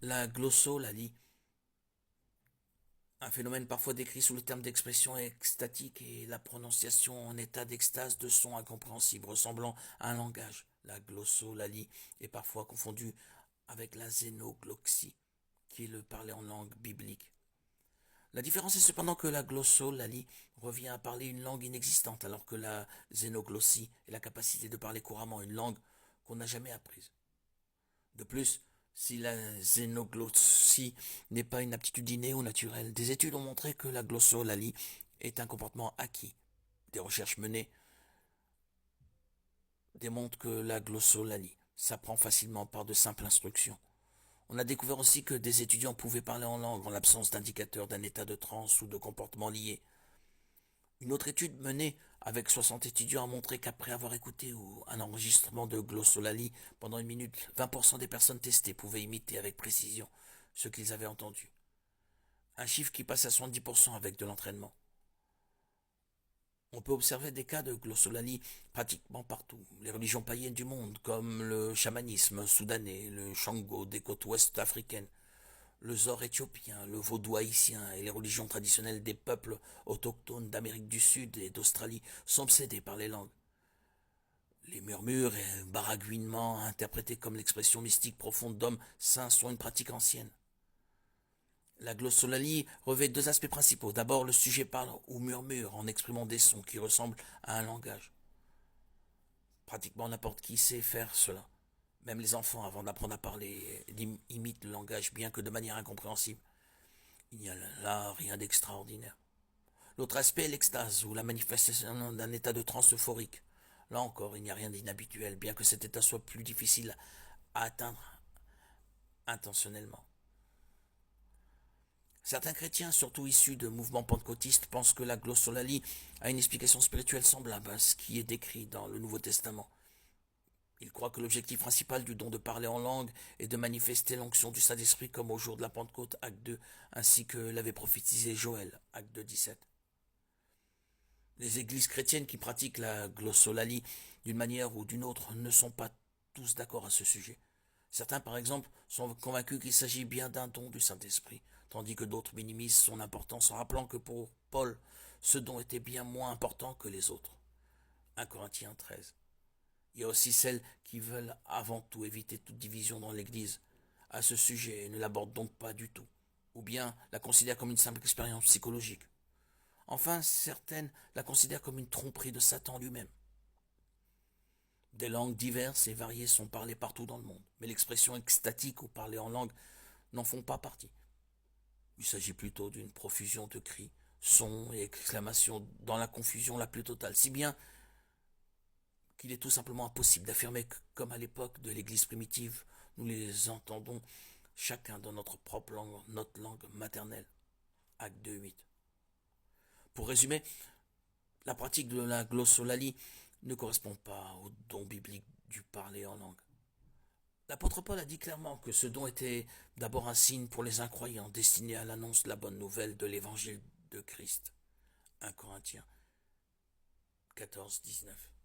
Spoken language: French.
La glossolalie, un phénomène parfois décrit sous le terme d'expression extatique et la prononciation en état d'extase de sons incompréhensibles ressemblant à un langage. La glossolalie est parfois confondue avec la zénogloxie, qui est le parler en langue biblique. La différence est cependant que la glossolalie revient à parler une langue inexistante, alors que la zénoglossie est la capacité de parler couramment une langue qu'on n'a jamais apprise. De plus, si la zénoglossie n'est pas une aptitude innée ou naturelle, des études ont montré que la glossolalie est un comportement acquis. Des recherches menées démontrent que la glossolalie s'apprend facilement par de simples instructions. On a découvert aussi que des étudiants pouvaient parler en langue en l'absence d'indicateurs d'un état de transe ou de comportement lié. Une autre étude menée avec 60 étudiants a montré qu'après avoir écouté un enregistrement de glossolalie pendant une minute, 20% des personnes testées pouvaient imiter avec précision ce qu'ils avaient entendu. Un chiffre qui passe à 70% avec de l'entraînement. On peut observer des cas de glossolalie pratiquement partout. Les religions païennes du monde, comme le chamanisme soudanais, le Shango des côtes ouest africaines, le zor éthiopien, le vaudou haïtien et les religions traditionnelles des peuples autochtones d'Amérique du Sud et d'Australie sont obsédés par les langues. Les murmures et baragouinements interprétés comme l'expression mystique profonde d'hommes saints sont une pratique ancienne. La glossolalie revêt deux aspects principaux. D'abord, le sujet parle ou murmure en exprimant des sons qui ressemblent à un langage. Pratiquement n'importe qui sait faire cela. Même les enfants, avant d'apprendre à parler, imitent le langage, bien que de manière incompréhensible. Il n'y a là rien d'extraordinaire. L'autre aspect est l'extase, ou la manifestation d'un état de transe euphorique. Là encore, il n'y a rien d'inhabituel, bien que cet état soit plus difficile à atteindre intentionnellement. Certains chrétiens, surtout issus de mouvements pentecôtistes, pensent que la glossolalie a une explication spirituelle semblable à ce qui est décrit dans le Nouveau Testament. Ils croient que l'objectif principal du don de parler en langue est de manifester l'onction du Saint-Esprit comme au jour de la Pentecôte, acte 2, ainsi que l'avait prophétisé Joël, acte 2, 17. Les églises chrétiennes qui pratiquent la glossolalie d'une manière ou d'une autre ne sont pas tous d'accord à ce sujet. Certains, par exemple, sont convaincus qu'il s'agit bien d'un don du Saint-Esprit, tandis que d'autres minimisent son importance en rappelant que pour Paul, ce don était bien moins important que les autres. 1 Corinthiens 13. Il y a aussi celles qui veulent avant tout éviter toute division dans l'Église à ce sujet et ne l'abordent donc pas du tout, ou bien la considèrent comme une simple expérience psychologique. Enfin, certaines la considèrent comme une tromperie de Satan lui-même. Des langues diverses et variées sont parlées partout dans le monde, mais l'expression extatique ou parler en langue n'en font pas partie. Il s'agit plutôt d'une profusion de cris, sons et exclamations dans la confusion la plus totale, si bien qu'il est tout simplement impossible d'affirmer que, comme à l'époque de l'Église primitive, nous les entendons chacun dans notre propre langue, notre langue maternelle. Acte 2.8. Pour résumer, la pratique de la glossolalie ne correspond pas au don biblique du parler en langue. L'apôtre Paul a dit clairement que ce don était d'abord un signe pour les incroyants destiné à l'annonce de la bonne nouvelle de l'évangile de Christ. 1 Corinthiens 14, 19.